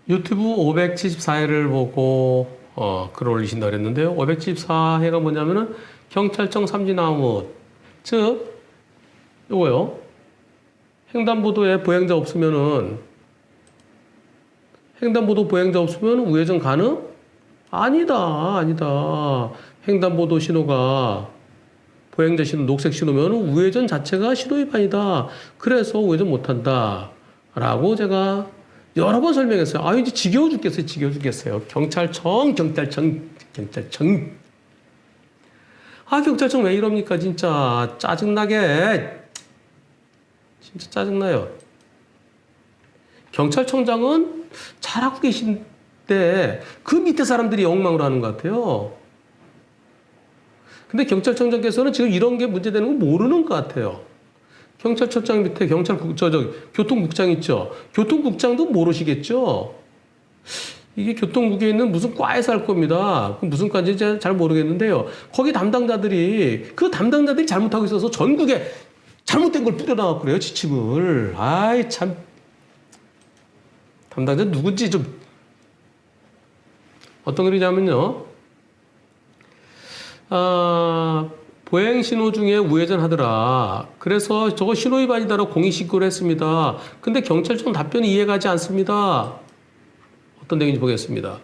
유튜브 574회를 보고 글을 올리신다 그랬는데요. 574회가 뭐냐면은 경찰청 삼진아웃, 즉 요거요. 횡단보도에 보행자 없으면은 횡단보도 보행자 없으면 우회전 가능? 아니다. 횡단보도 신호가 보행자 신호 녹색 신호면 우회전 자체가 신호 위반이다. 그래서 우회전 못한다. 라고 제가 여러 번 설명했어요. 아, 이제 지겨워 죽겠어요. 경찰청. 아, 경찰청 왜 이럽니까? 진짜 짜증나게. 진짜 짜증나요. 경찰청장은 잘하고 계신데 그 밑에 사람들이 엉망으로 하는 것 같아요. 근데 경찰청장께서는 지금 이런 게 문제되는 거 모르는 것 같아요. 경찰청장 밑에 교통국장 있죠. 교통국장도 모르시겠죠. 이게 교통국에 있는 무슨 과에서 할 겁니다. 그 무슨 과인지 잘 모르겠는데요. 거기 담당자들이 잘못하고 있어서 전국에 잘못된 걸 뿌려나가고 그래요. 지침을. 아이 참. 담당자 누군지 좀 어떤 글이냐면요. 보행 신호 중에 우회전 하더라. 그래서 저거 신호 위반이다라고 공익신고를 했습니다. 근데 경찰청 답변이 이해가지 않습니다. 어떤 내용인지 보겠습니다.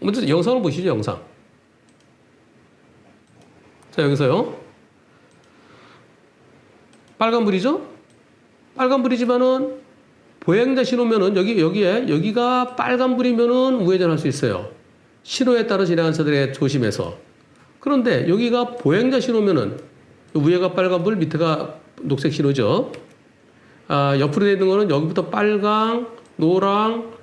먼저 영상을 보시죠, 영상. 자, 여기서요. 빨간불이죠? 빨간불이지만은 보행자 신호면은 여기가 빨간불이면은 우회전할 수 있어요. 신호에 따라 지나가는 차들에 조심해서. 그런데 여기가 보행자 신호면은 위에가 빨간불, 밑에가 녹색 신호죠. 옆으로 되어 있는 거는 여기부터 빨강, 노랑,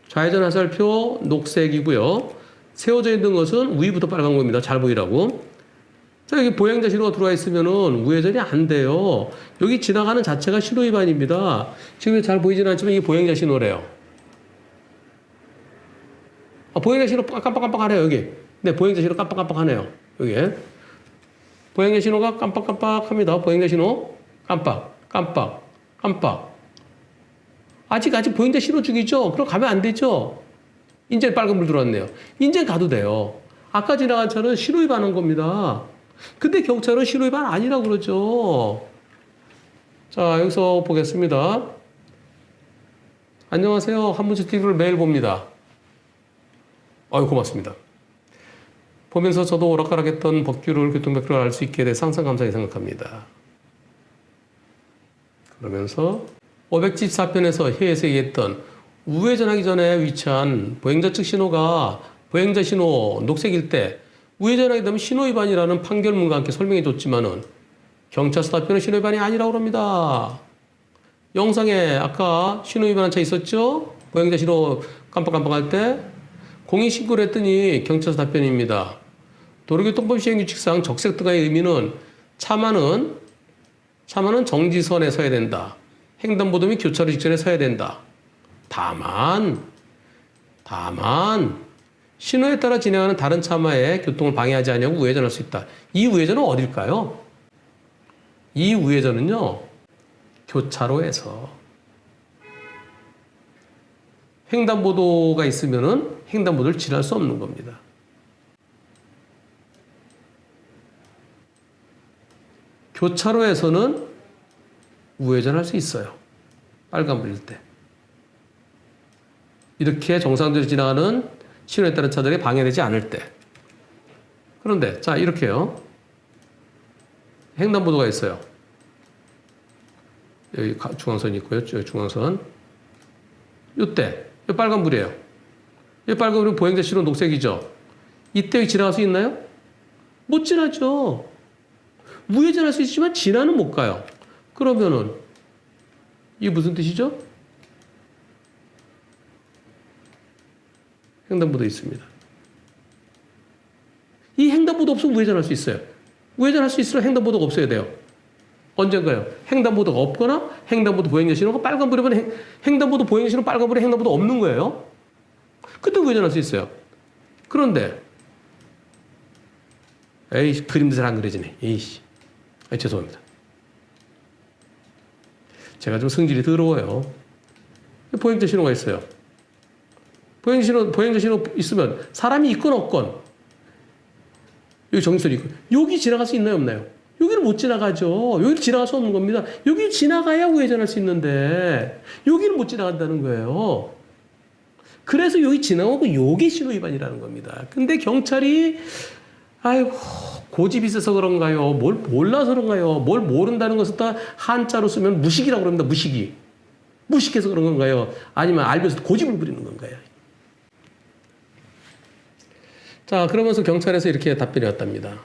좌회전 화살표 녹색이고요. 세워져 있는 것은 위부터 빨간 겁니다. 잘 보이라고. 자, 여기 보행자 신호가 들어와 있으면은 우회전이 안 돼요. 여기 지나가는 자체가 신호 위반입니다. 지금 잘 보이지는 않지만 이게 보행자 신호래요. 보행자 신호 깜빡깜빡하네요, 여기. 네, 보행자 신호 깜빡깜빡하네요, 여기. 보행자 신호가 깜빡깜빡합니다. 보행자 신호 깜빡. 아직 보행자 신호 중이죠? 그럼 가면 안 되죠? 이제 빨간불 들어왔네요. 이제 가도 돼요. 아까 지나간 차는 신호 위반한 겁니다. 근데 경찰은 신호 위반 아니라고 그러죠. 자, 여기서 보겠습니다. 안녕하세요. 한문수 TV를 매일 봅니다. 아유, 고맙습니다. 보면서 저도 오락가락했던 법규를, 교통법규를 알 수 있게 돼서 항상 감사히 생각합니다. 그러면서 514편에서 회에서 얘기했던 우회전하기 전에 위치한 보행자 측 신호가 보행자 신호 녹색일 때 우회전하게 되면 신호 위반이라는 판결문과 함께 설명해 줬지만은 경찰서 답변은 신호 위반이 아니라고 합니다. 영상에 아까 신호 위반한 차 있었죠? 보행자 신호 깜빡깜빡할 때 공익신고를 했더니 경찰서 답변입니다. 도로교통법 시행규칙상 적색등의 의미는 차만은 정지선에 서야 된다. 횡단보도 및 교차로 직전에 서야 된다. 다만 신호에 따라 진행하는 다른 차마의 교통을 방해하지 않냐고 우회전할 수 있다. 이 우회전은 어딜까요? 이 우회전은요. 교차로에서 횡단보도가 있으면은 횡단보도를 지날 수 없는 겁니다. 교차로에서는 우회전할 수 있어요. 빨간불일 때. 이렇게 정상적으로 지나가는 신호에 따른 차들이 방해되지 않을 때. 그런데 자, 이렇게요. 횡단보도가 있어요. 여기 중앙선이 있고요. 여기 중앙선. 이때 이 빨간불이에요. 이 빨간불은 보행자 신호 녹색이죠. 이때 여기 지나갈 수 있나요? 못 지나죠. 우회전할 수 있지만 지나는 못 가요. 그러면은 이게 무슨 뜻이죠? 횡단보도 있습니다. 이 횡단보도 없으면 우회전할 수 있어요. 우회전할 수 있으면 횡단보도가 없어야 돼요. 언젠가요? 횡단보도가 없거나 횡단보도 보행자 신호가 빨간불이면 횡단보도 보행자 신호 빨간불에 횡단보도 없는 거예요. 그때 우회전할 수 있어요. 그런데 에이, 그림도 잘 안 그려지네. 에이씨. 죄송합니다. 제가 좀 성질이 더러워요. 보행자 신호가 있어요. 보행자 신호 있으면 사람이 있건 없건 여기 정지선이 있고 여기 지나갈 수 있나요 없나요? 여기를 못 지나가죠. 여기를 지나갈 수 없는 겁니다. 여기 지나가야 우회전할 수 있는데 여기를 못 지나간다는 거예요. 그래서 여기 지나오고 요게 신호 위반이라는 겁니다. 근데 경찰이 아이고 고집이 있어서 그런가요? 뭘 몰라서 그런가요? 뭘 모른다는 것을 다 한자로 쓰면 무식이라고 그럽니다. 무식이. 무식해서 그런 건가요? 아니면 알면서 고집을 부리는 건가요? 자, 그러면서 경찰에서 이렇게 답변이 왔답니다.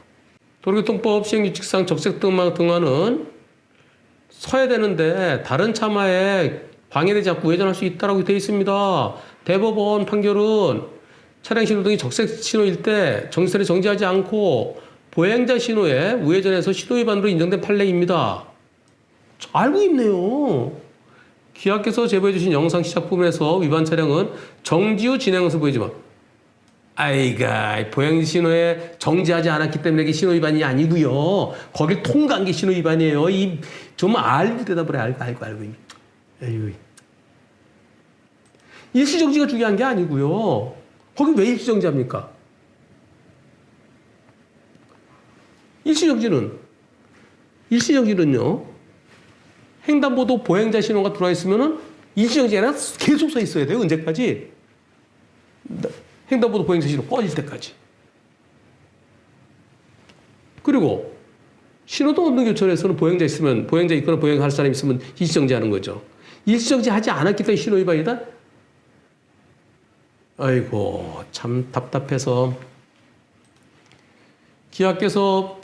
도로교통법 시행규칙상 적색등막 등화는 서야 되는데 다른 차마에 방해되지 않고 우회전할 수 있다고 되어 있습니다. 대법원 판결은 차량 신호등이 적색 신호일 때 정지선에 정지하지 않고 보행자 신호에 우회전해서 신호 위반으로 인정된 판례입니다. 알고 있네요. 기하께서 제보해 주신 영상 시작 부분에서 위반 차량은 정지 후 진행 것을 보이지만 아이가 보행자 신호에 정지하지 않았기 때문에 이게 신호 위반이 아니고요. 거길 통과한 게 신호 위반이에요. 이 좀 알고 대답을 해. 알고. 에휴. 일시정지가 중요한 게 아니고요. 거기 왜 일시정지합니까? 일시정지는요. 횡단보도 보행자 신호가 들어와 있으면은 일시정지가 아니라 계속 서 있어야 돼요. 언제까지? 횡단보도 보행자 신호 꺼질 때까지. 그리고 신호등 없는 교차로에서는 보행자 있으면 보행자 있거나 보행할 사람 있으면 일시정지하는 거죠. 일시정지하지 않았기 때문에 신호 위반이다? 아이고 참 답답해서 기하께서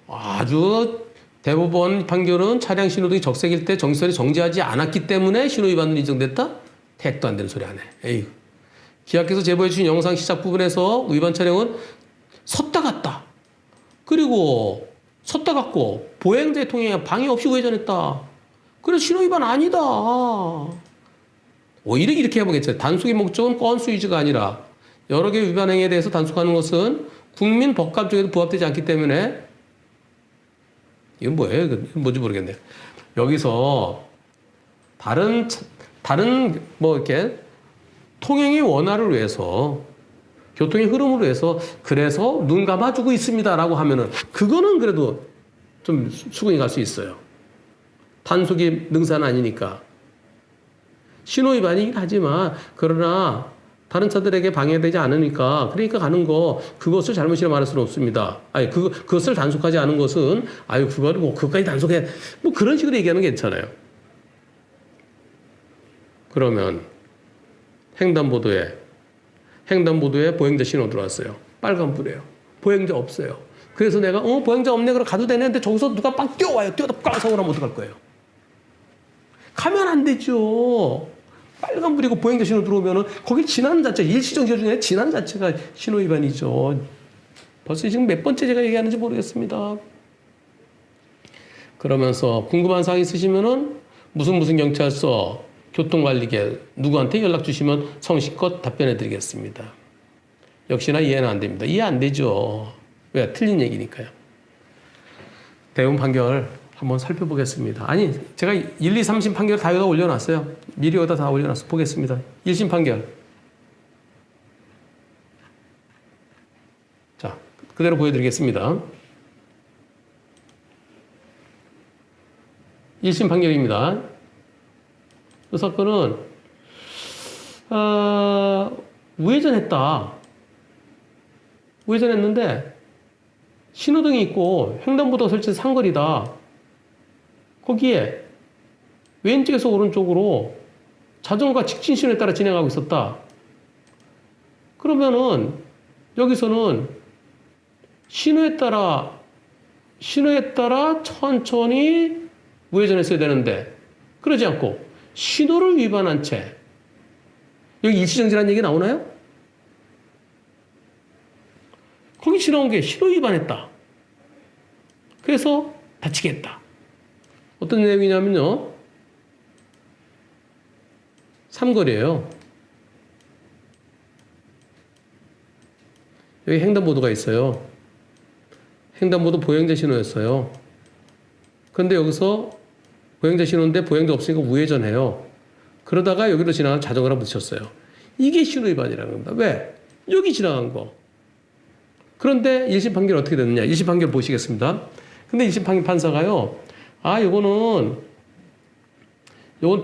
아주 대법원 판결은 차량 신호등이 적색일 때 정지선에 정지하지 않았기 때문에 신호 위반으로 인정됐다? 택도 안 되는 소리 안 해. 에이. 기하께서 제보해 주신 영상 시작 부분에서 위반 차량은 섰다 갔다. 그리고 섰다 갔고 보행자의 통행에 방해 없이 우회전했다. 그래서 신호 위반 아니다. 오히려 이렇게 해보겠죠. 단속의 목적은 건수 위주가 아니라 여러 개의 위반 행위에 대해서 단속하는 것은 국민 법감정에도 부합되지 않기 때문에 이건 뭐예요? 이건 뭔지 모르겠네요. 여기서 다른 뭐 이렇게 통행의 원활을 위해서 교통의 흐름을 위해서 그래서 눈 감아주고 있습니다라고 하면은 그거는 그래도 좀 수긍이 갈 수 있어요. 단속이 능사는 아니니까. 신호 위반이긴 하지만 그러나 다른 차들에게 방해되지 않으니까 그러니까 가는 거 그것을 잘못이라 말할 수는 없습니다. 아니 그것을 단속하지 않은 것은 아유 그거를 뭐 그것까지 단속해 뭐 그런 식으로 얘기하는 게 괜찮아요. 그러면 횡단보도에 보행자 신호 들어왔어요. 빨간불이에요. 보행자 없어요. 그래서 내가 보행자 없네 그럼 가도 되는데 저기서 누가 빵 뛰어와요. 뛰어다 꽝 사고 나면 어떡할 거예요? 가면 안 되죠. 빨간불이고 보행자 신호 들어오면은 거길 지나는 자체 일시정지 중에 지나는 자체가 신호 위반이죠. 벌써 지금 몇 번째 제가 얘기하는지 모르겠습니다. 그러면서 궁금한 사항 있으시면은 무슨 경찰서 교통관리계 누구한테 연락 주시면 성실껏 답변해 드리겠습니다. 역시나 이해는 안 됩니다. 이해 안 되죠. 왜? 틀린 얘기니까요. 대법원 판결 한번 살펴보겠습니다. 아니, 제가 1, 2, 3심 판결 다 여기다 올려놨어요. 미리 여기다 다 올려놨어. 보겠습니다. 1심 판결. 자, 그대로 보여드리겠습니다. 1심 판결입니다. 이 사건은, 우회전했다. 우회전했는데, 신호등이 있고 횡단보도가 설치된 상거리다. 거기에 왼쪽에서 오른쪽으로 자전거가 직진 신호에 따라 진행하고 있었다. 그러면은 여기서는 신호에 따라 천천히 우회전했어야 되는데 그러지 않고 신호를 위반한 채 여기 일시정지라는 얘기 나오나요? 거기 지나온 게 신호 위반했다. 그래서 다치게 했다. 어떤 내용이냐면요. 삼거리예요. 여기 횡단보도가 있어요. 횡단보도 보행자 신호였어요. 그런데 여기서 보행자 신호인데 보행자 없으니까 우회전해요. 그러다가 여기로 지나간 자전거랑 부딪혔어요. 이게 신호 위반이라는 겁니다. 왜? 여기 지나간 거. 그런데 1심 판결이 어떻게 됐느냐. 1심 판결 보시겠습니다. 근데 1심 판사가요. 요건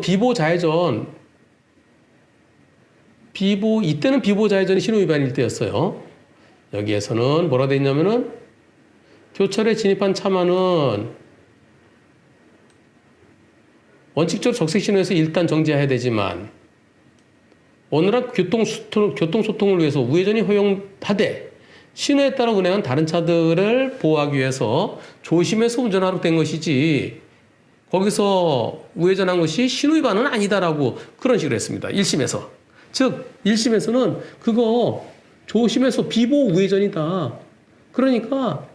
비보 좌회전. 이때는 비보 좌회전이 신호 위반일 때였어요. 여기에서는 뭐라 돼 있냐면은 교차로에 진입한 차만은 원칙적으로 적색 신호에서 일단 정지해야 되지만 원활한 교통소통을 위해서 우회전이 허용하되 신호에 따라 운행한 다른 차들을 보호하기 위해서 조심해서 운전하도록 된 것이지 거기서 우회전한 것이 신호 위반은 아니다라고 그런 식으로 했습니다. 1심에서. 즉 1심에서는 그거 조심해서 비보 우회전이다. 그러니까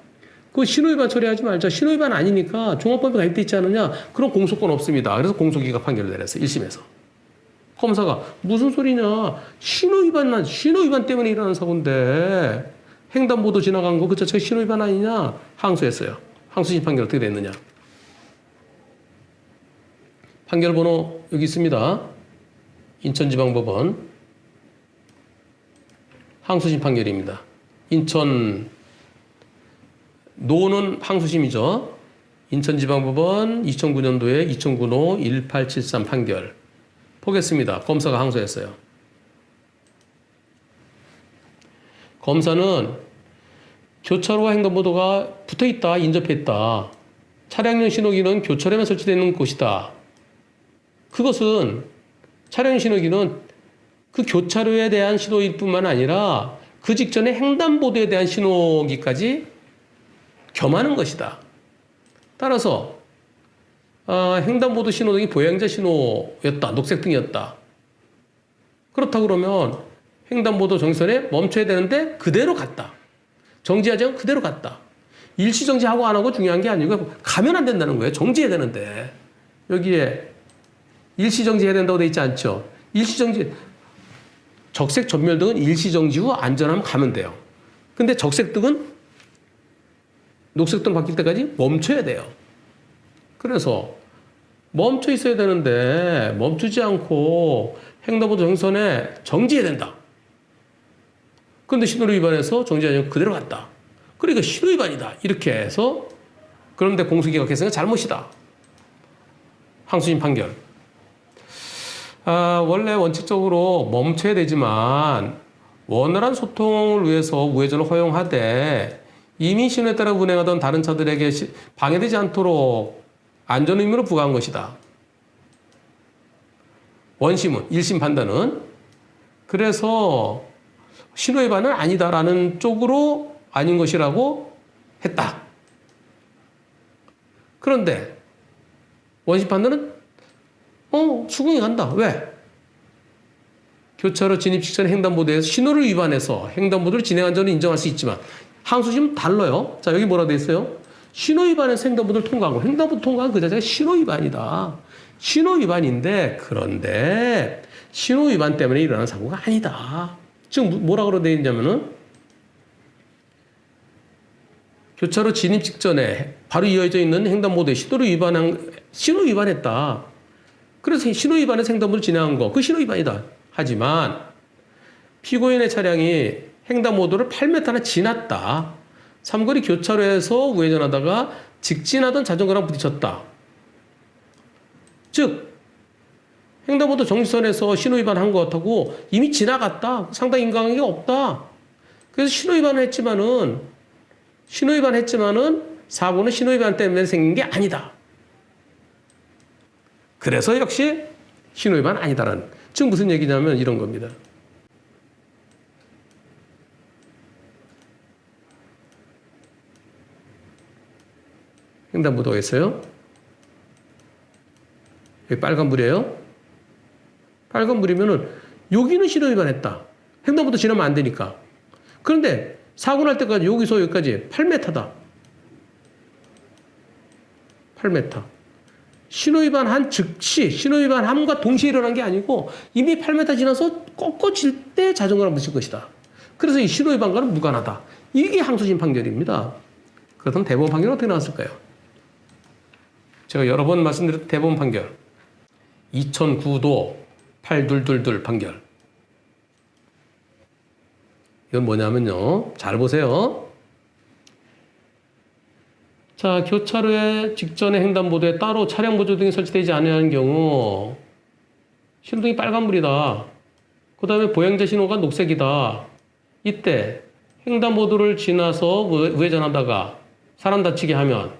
그 신호 위반 처리하지 말자. 신호 위반 아니니까 종합법에 가입돼 있지 않느냐. 그런 공소권 없습니다. 그래서 공소기각 판결을 내렸어요. 1심에서. 검사가 무슨 소리냐. 신호 위반 때문에 일어난 사고인데 횡단보도 지나간 거 그 자체가 신호 위반 아니냐. 항소했어요. 항소심 판결 어떻게 됐느냐. 판결 번호 여기 있습니다. 인천지방법원 항소심 판결입니다. 인천 노는 항소심이죠. 인천지방법원 2009년도에 2009노 1873 판결 보겠습니다. 검사가 항소했어요. 검사는 교차로와 횡단보도가 붙어있다, 인접했다. 차량용 신호기는 교차로에만 설치되어 있는 곳이다. 그것은 차량 신호기는 그 교차로에 대한 신호일 뿐만 아니라 그 직전에 횡단보도에 대한 신호기까지 겸하는 것이다. 따라서 횡단보도 신호등이 보행자 신호였다. 녹색등이었다. 그렇다 그러면 횡단보도 정선에 멈춰야 되는데 그대로 갔다. 정지하지 않고 그대로 갔다. 일시정지하고 안 하고 중요한 게 아니고 가면 안 된다는 거예요. 정지해야 되는데. 여기에 일시정지해야 된다고 돼 있지 않죠. 일시정지 적색 전멸등은 일시정지 후 안전하면 가면 돼요. 근데 적색등은 녹색등 바뀔 때까지 멈춰야 돼요. 그래서 멈춰 있어야 되는데 멈추지 않고 횡단보도 정선에 정지해야 된다. 그런데 신호를 위반해서 정지하지 않고 그대로 갔다. 그러니까 신호 위반이다. 이렇게 해서 그런데 공소기각했으니까 잘못이다. 항소심 판결. 원래 원칙적으로 멈춰야 되지만 원활한 소통을 위해서 우회전을 허용하되 이미 신호에 따라 운행하던 다른 차들에게 방해되지 않도록 안전 의무를 부과한 것이다. 원심은 1심 판단은 그래서 신호 위반은 아니다라는 쪽으로 아닌 것이라고 했다. 그런데 원심 판단은 수긍이 간다. 왜? 교차로 진입 직전 횡단보도에서 신호를 위반해서 횡단보도를 진행한 점을 인정할 수 있지만 항소심은 달라요. 자, 여기 뭐라 돼 있어요? 신호 위반해서 횡단보도를 통과한 거. 횡단보도 통과한 그 자체가 신호 위반이다. 신호 위반인데 그런데 신호 위반 때문에 일어난 사고가 아니다. 지금 뭐라 그러 돼 있냐면은 교차로 진입 직전에 바로 이어져 있는 횡단보도에 신호 위반했다. 그래서 신호 위반해서 횡단보도를 진행한 거. 그 신호 위반이다. 하지만 피고인의 차량이 횡단보도를 8m나 지났다. 삼거리 교차로에서 우회전하다가 직진하던 자전거랑 부딪혔다. 즉 횡단보도 정지선에서 신호 위반한 것하고 이미 지나갔다. 상당히 인과관계가 없다. 그래서 신호 위반했지만은 사고는 신호 위반 때문에 생긴 게 아니다. 그래서 역시 신호 위반 아니다라는. 지금 무슨 얘기냐면 이런 겁니다. 횡단보도가 있어요. 여기 빨간불이에요. 빨간불이면은 여기는 신호 위반했다. 횡단보도 지나면 안 되니까. 그런데 사고 날 때까지 여기서 여기까지 8m다. 8m. 신호 위반한 즉시 신호 위반함과 동시에 일어난 게 아니고 이미 8m 지나서 꺾어질 때 자전거랑 부딪힌 것이다. 그래서 이 신호 위반과는 무관하다. 이게 항소심 판결입니다. 그렇다면 대법원 판결은 어떻게 나왔을까요? 제가 여러 번 말씀드렸던 대법원 판결 2009도 8222 판결. 이건 뭐냐면요. 잘 보세요. 자, 교차로의 직전의 횡단보도에 따로 차량 보조 등이 설치되지 않은 경우 신호등이 빨간불이다. 그 다음에 보행자 신호가 녹색이다. 이때 횡단보도를 지나서 우회전하다가 사람 다치게 하면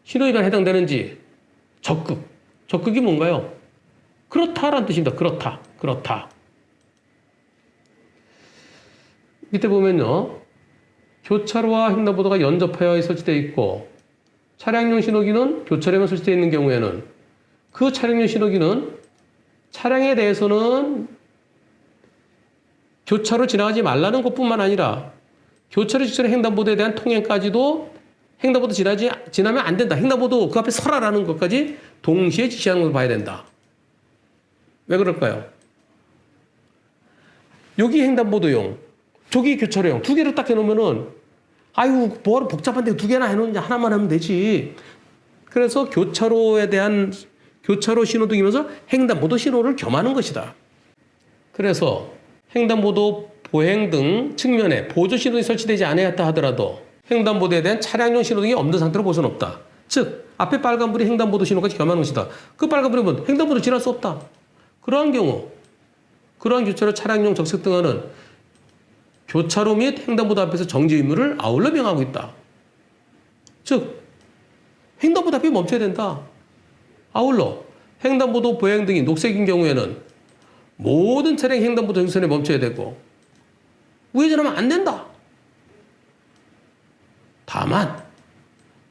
신호위반에 해당되는지 적극. 적극이 뭔가요? 그렇다라는 뜻입니다. 그렇다. 그렇다. 밑에 보면요. 교차로와 횡단보도가 연접하여 설치되어 있고 차량용 신호기는 교차로에만 설치되어 있는 경우에는 그 차량용 신호기는 차량에 대해서는 교차로 지나가지 말라는 것뿐만 아니라 교차로 직전의 횡단보도에 대한 통행까지도 횡단보도 지나면 안 된다. 횡단보도 그 앞에 서라라는 것까지 동시에 지시하는 걸 봐야 된다. 왜 그럴까요? 여기 횡단보도용, 저기 교차로용 두 개를 딱 해놓으면은 아유 뭐하러 복잡한데 두 개나 해놓느냐 하나만 하면 되지. 그래서 교차로에 대한 교차로 신호등이면서 횡단보도 신호를 겸하는 것이다. 그래서 횡단보도 보행 등 측면에 보조 신호등이 설치되지 않았다 하더라도 횡단보도에 대한 차량용 신호등이 없는 상태로 볼 수는 없다. 즉 앞에 빨간불이 횡단보도 신호까지 겸하는 것이다. 그 빨간불이면 횡단보도 지날 수 없다. 그러한 경우 그러한 교차로 차량용 적색 등화는 교차로 및 횡단보도 앞에서 정지 의무를 아울러 명하고 있다. 즉 횡단보도 앞에 멈춰야 된다. 아울러 횡단보도 보행 등이 녹색인 경우에는 모든 차량이 횡단보도 정선에 멈춰야 되고 우회전하면 안 된다. 다만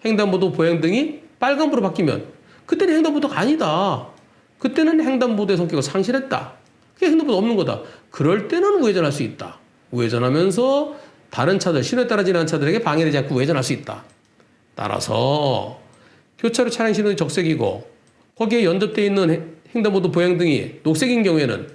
횡단보도 보행 등이 빨간불로 바뀌면 그때는 횡단보도가 아니다. 그때는 횡단보도의 성격을 상실했다. 그게 횡단보도 없는 거다. 그럴 때는 우회전할 수 있다. 우회전하면서 다른 차들, 신호에 따라 지나는 차들에게 방해되지 않고 우회전할 수 있다. 따라서 교차로 차량 신호는 적색이고 거기에 연접되어 있는 횡단보도 보행 등이 녹색인 경우에는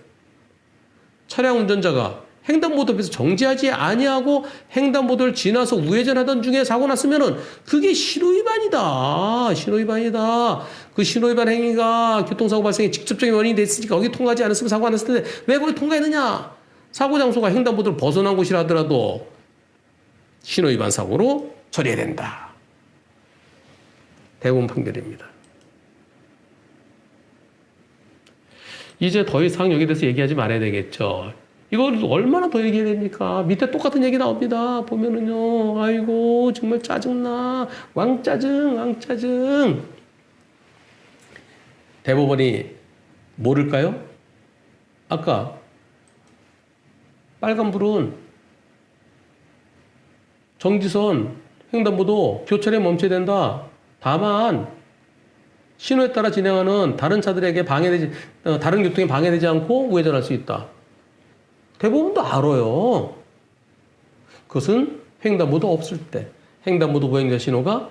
차량 운전자가 횡단보도 앞에서 정지하지 아니하고 횡단보도를 지나서 우회전하던 중에 사고 났으면은 그게 신호위반이다. 신호위반이다. 그 신호위반 행위가 교통사고 발생에 직접적인 원인이 됐으니까 거기 통과하지 않았으면 사고가 안 났을 텐데 왜 거기 통과했느냐? 사고 장소가 횡단보도를 벗어난 곳이라 하더라도 신호위반 사고로 처리해야 된다. 대법원 판결입니다. 이제 더 이상 여기에 대해서 얘기하지 말아야 되겠죠. 이걸 얼마나 더 얘기해야 됩니까? 밑에 똑같은 얘기 나옵니다. 보면은요. 아이고 정말 짜증나. 왕짜증. 대법원이 모를까요? 아까 빨간불은 정지선, 횡단보도, 교차로에 멈춰야 된다. 다만 신호에 따라 진행하는 다른 차들에게 다른 교통에 방해되지 않고 우회전할 수 있다. 대부분도 알아요. 그것은 횡단보도 없을 때, 횡단보도 보행자 신호가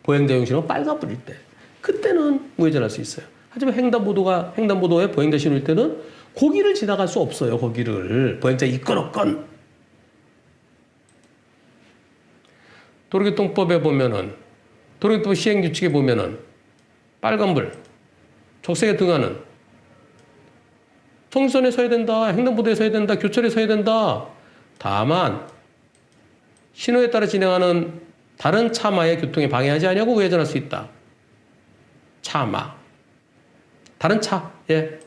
보행자용 신호가 빨간불일 때, 그때는 우회전할 수 있어요. 하지만 횡단보도에 보행자 신호일 때는 거기를 지나갈 수 없어요. 거기를 보행자 있건 없건. 도로교통법에 보면은 도로교통법 시행규칙에 보면은 빨간불, 적색에 등하는 정지선에 서야 된다. 횡단보도에 서야 된다. 교차로에 서야 된다. 다만 신호에 따라 진행하는 다른 차마의 교통에 방해하지 아니하고 우회전할 수 있다. 차마. 다른 차. 예.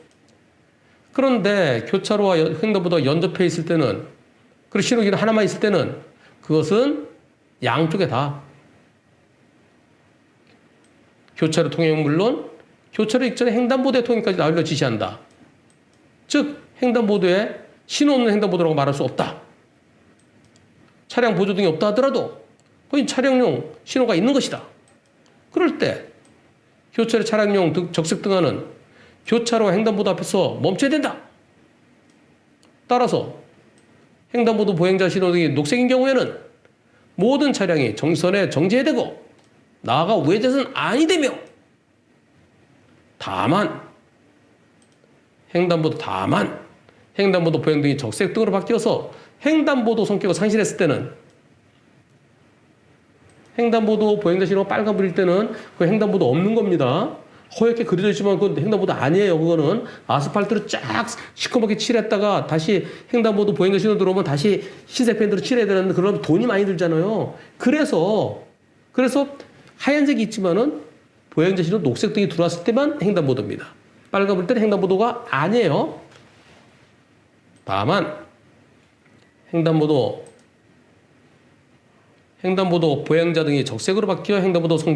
그런데 교차로와 횡단보도가 연접해 있을 때는 그리고 신호기는 하나만 있을 때는 그것은 양쪽에 다 교차로 통행은 물론 교차로 직전에 횡단보도의 통행까지 나오려 지시한다. 즉 횡단보도에 신호 없는 횡단보도라고 말할 수 없다. 차량 보조등이 없다 하더라도 거기 차량용 신호가 있는 것이다. 그럴 때 교차로 차량용 적색 등하는 교차로와 횡단보도 앞에서 멈춰야 된다. 따라서 횡단보도 보행자 신호등이 녹색인 경우에는 모든 차량이 정지선에 정지해야 되고 나아가 우회전은 아니 되며 다만 횡단보도 보행 등이 적색 등으로 바뀌어서 횡단보도 성격을 상실했을 때는 횡단보도 보행자 신호가 빨간불일 때는 그 횡단보도 없는 겁니다. 허옇게 그려져 있지만 그건 횡단보도 아니에요. 그거는 아스팔트로 쫙 시커멓게 칠했다가 다시 횡단보도 보행자 신호 들어오면 다시 흰색 펜으로 칠해야 되는데 그러면 돈이 많이 들잖아요. 그래서 하얀색이 있지만은 보행자 신호 녹색등이 들어왔을 때만 횡단보도입니다. 빨간불 때는 횡단보도가 아니에요. 다만 횡단보도 보행자 등이 적색으로 바뀌어 횡단보도가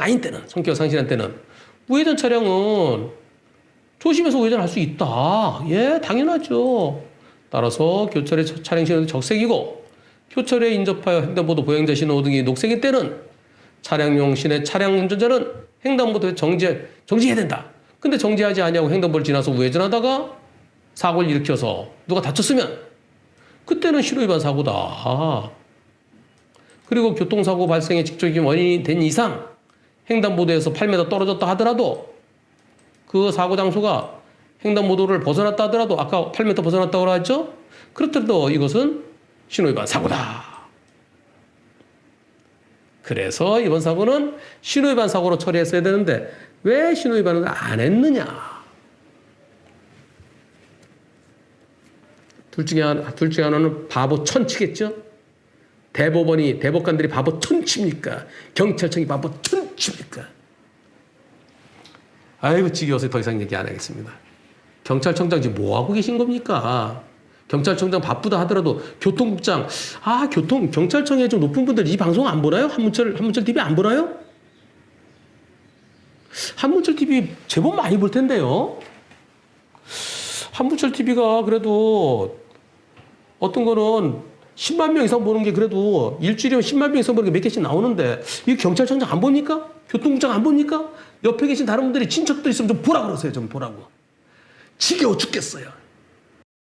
아닌 때는, 성격 상실한 때는 우회전 차량은 조심해서 우회전할 수 있다. 예, 당연하죠. 따라서 교차로의 차량 신호는 적색이고 교차로에 인접하여 횡단보도 보행자 신호 등이 녹색일 때는 차량용 시내 차량 운전자는 횡단보도에 정지해야 된다. 근데 정지하지 아니하고 횡단보도를 지나서 우회전하다가 사고를 일으켜서 누가 다쳤으면 그때는 신호위반 사고다. 그리고 교통사고 발생의 직접적인 원인이 된 이상 횡단보도에서 8m 떨어졌다 하더라도 그 사고 장소가 횡단보도를 벗어났다 하더라도 아까 8m 벗어났다고 했죠? 그렇더라도 이것은 신호위반 사고다. 그래서 이번 사고는 신호위반 사고로 처리했어야 되는데 왜 신호위반을 안 했느냐? 둘 중에 하나는 바보 천치겠죠? 대법관들이 바보 천치입니까? 경찰청이 바보 천치입니까? 아이고, 지겨워서 더 이상 얘기 안 하겠습니다. 경찰청장 지금 뭐 하고 계신 겁니까? 경찰청장 바쁘다 하더라도 교통국장, 경찰청에 좀 높은 분들 이 방송 안 보나요? 한문철 TV 안 보나요? 한문철 TV 제법 많이 볼 텐데요. 한문철 TV가 그래도 어떤 거는 10만 명 이상 보는 게 그래도 일주일에 10만 명 이상 보는 게 몇 개씩 나오는데 이 경찰청장 안 봅니까? 교통국장 안 봅니까? 옆에 계신 다른 분들이 친척들 있으면 좀 보라 그러세요. 좀 보라고. 지겨워 죽겠어요.